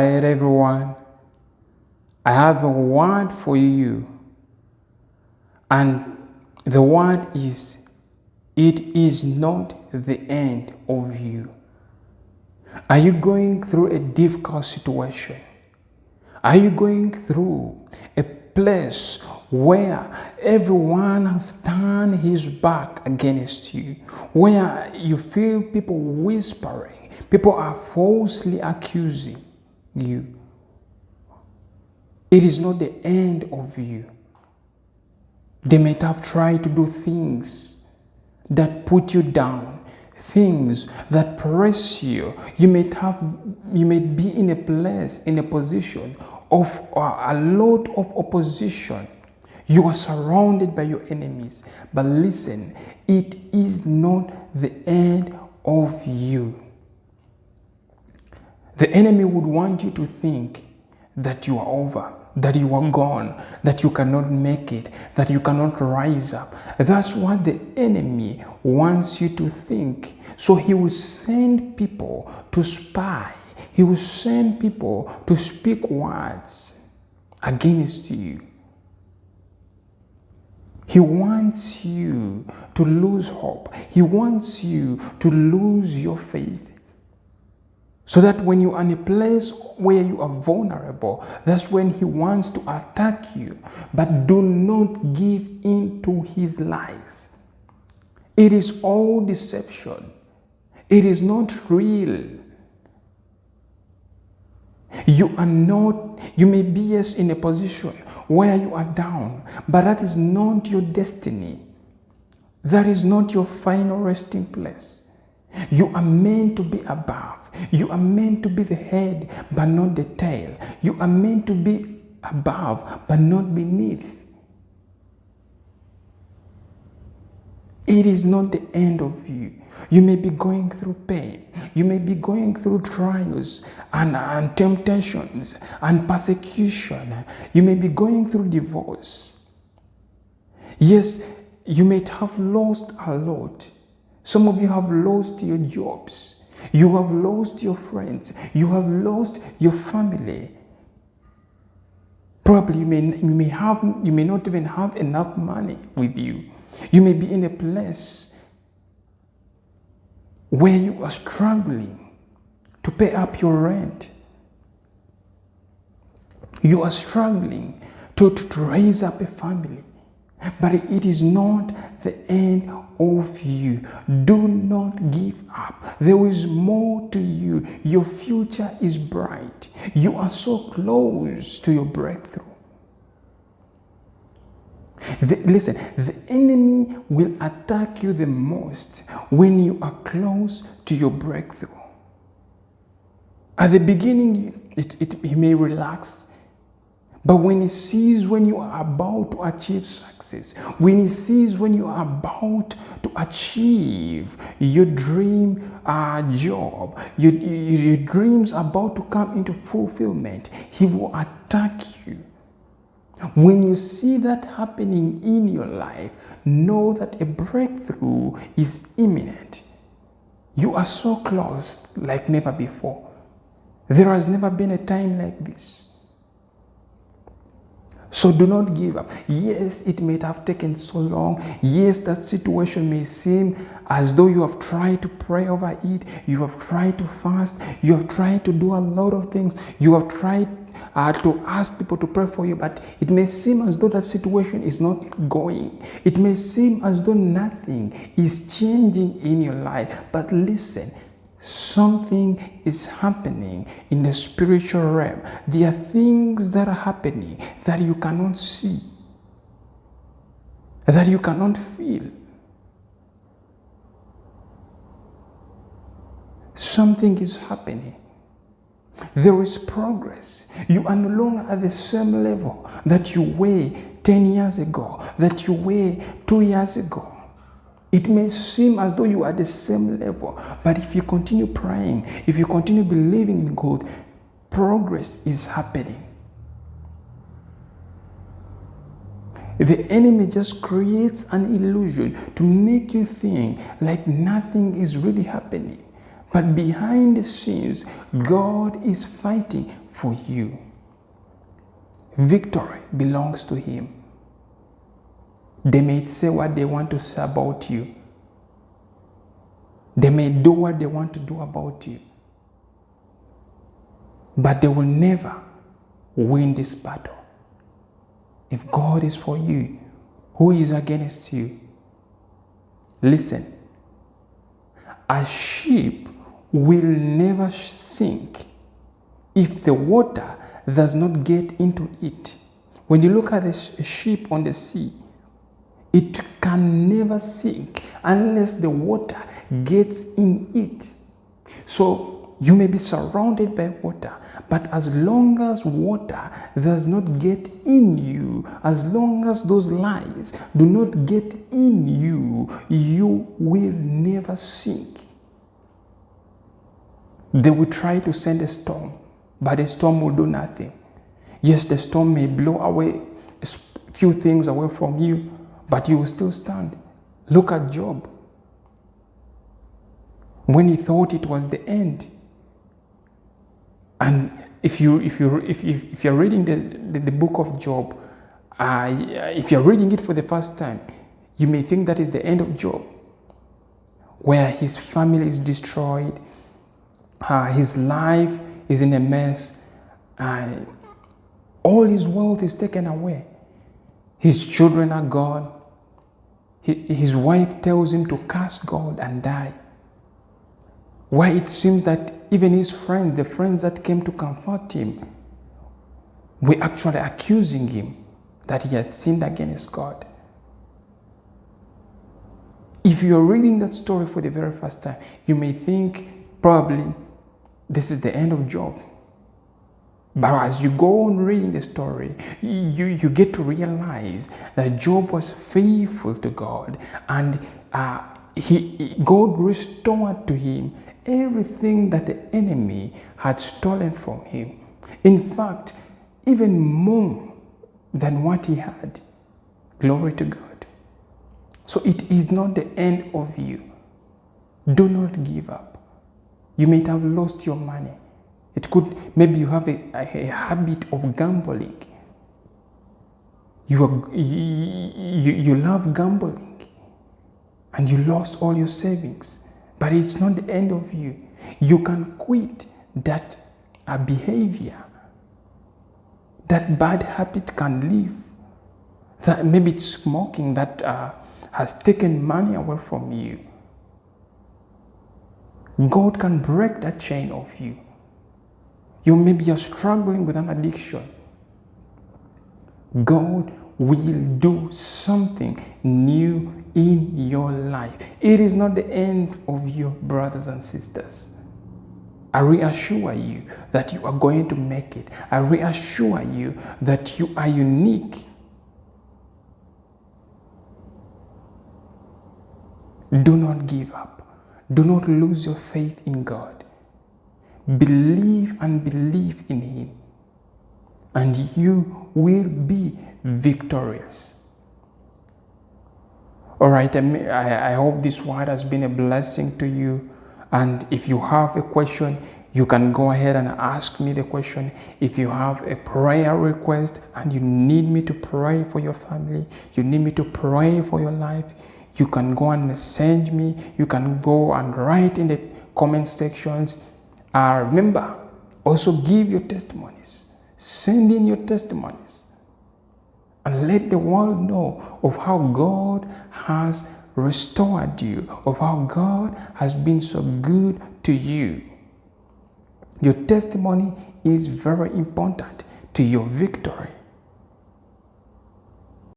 right, everyone. I have a word for you. And the word is, it is not the end of you. Are you going through a difficult situation? Are you going through a place where everyone has turned his back against you? Where you feel people whispering, people are falsely accusing you? It is not the end of you. They might have tried to do things that put you down, things that press you. You may be in a place, in a position of a lot of opposition. You are surrounded by your enemies. But listen, it is not the end of you. The enemy would want you to think that you are over, that you are gone, that you cannot make it, that you cannot rise up. That's what the enemy wants you to think. So he will send people to spy. He will send people to speak words against you. He wants you to lose hope. He wants you to lose your faith. So that when you are in a place where you are vulnerable, that's when he wants to attack you. But do not give in to his lies. It is all deception. It is not real. You may be yes in a position where you are down, but that is not your destiny. That is not your final resting place. You are meant to be above. You are meant to be the head, but not the tail. You are meant to be above, but not beneath. It is not the end of you. You may be going through pain. You may be going through trials and temptations and persecution. You may be going through divorce. Yes, you may have lost a lot. Some of you have lost your jobs. You have lost your friends. You have lost your family. Probably you may not even have enough money with you. You may be in a place where you are struggling to pay up your rent. You are struggling to raise up a family. But it is not the end of you. Do not give up. There is more to you. Your future is bright. You are so close to your breakthrough. Listen, the enemy will attack you the most when you are close to your breakthrough. At the beginning, he may relax. But when he sees when you are about to achieve success, when he sees when you are about to achieve your dream job, your dreams about to come into fulfillment, he will attack you. When you see that happening in your life, know that a breakthrough is imminent. You are so close like never before. There has never been a time like this. So do not give up. Yes, it may have taken so long. Yes, that situation may seem as though you have tried to pray over it. You have tried to fast. You have tried to do a lot of things. You have tried to ask people to pray for you. But it may seem as though that situation is not going. It may seem as though nothing is changing in your life. But listen. Something is happening in the spiritual realm. There are things that are happening that you cannot see, that you cannot feel. Something is happening. There is progress. You are no longer at the same level that you were 10 years ago, that you were 2 years ago. It may seem as though you are at the same level, but if you continue praying, if you continue believing in God, progress is happening. The enemy just creates an illusion to make you think like nothing is really happening. But behind the scenes, God is fighting for you. Victory belongs to Him. They may say what they want to say about you. They may do what they want to do about you. But they will never win this battle. If God is for you, who is against you? Listen, a ship will never sink if the water does not get into it. When you look at a ship on the sea, it can never sink unless the water gets in it. So you may be surrounded by water, but as long as water does not get in you, as long as those lies do not get in you, you will never sink. They will try to send a storm, but the storm will do nothing. Yes, the storm may blow away a few things away from you, but you will still stand. Look at Job. When he thought it was the end, and if you're reading the book of Job, if you're reading it for the first time, you may think that is the end of Job, where his family is destroyed, his life is in a mess, all his wealth is taken away, his children are gone, his wife tells him to curse God and die. Why it seems that even his friends, the friends that came to comfort him, were actually accusing him that he had sinned against God. If you're reading that story for the very first time, you may think probably this is the end of Job. But as you go on reading the story, you get to realize that Job was faithful to God, and God restored to him everything that the enemy had stolen from him. In fact, even more than what he had. Glory to God. So it is not the end of you. Do not give up. You may have lost your money. It could, maybe you have a habit of gambling. You love gambling, and you lost all your savings. But it's not the end of you. You can quit that behavior. That bad habit can leave. That maybe it's smoking that has taken money away from you. God can break that chain of you. Maybe you're struggling with an addiction. God will do something new in your life. It is not the end of you, brothers and sisters. I reassure you that you are going to make it. I reassure you that you are unique. Do not give up. Do not lose your faith in God. Believe and believe in Him, and you will be victorious. All right, I hope this word has been a blessing to you. And if you have a question, you can go ahead and ask me the question. If you have a prayer request and you need me to pray for your family, you need me to pray for your life, you can go and message me. You can go and write in the comment sections. Remember, also give your testimonies. Send in your testimonies. And let the world know of how God has restored you, of how God has been so good to you. Your testimony is very important to your victory.